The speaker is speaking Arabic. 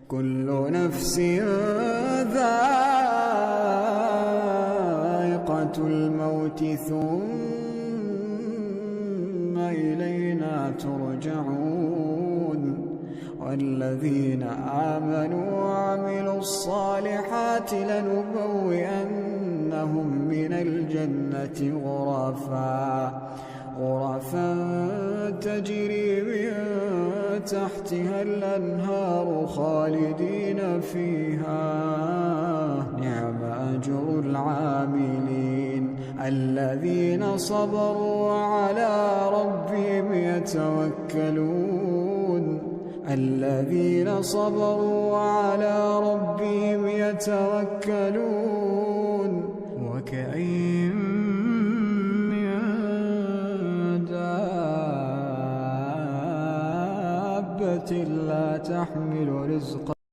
كل نفس ذائقة الموت ثم إلينا ترجعون والذين آمنوا وعملوا الصالحات لنبوئنهم من الجنة غرفا تجري من تحتها الأنهار خالدين فيها نعم أجر العاملين الذين صبروا وعلى ربهم يتوكلون وكأين من دابة لا تحمل رزقها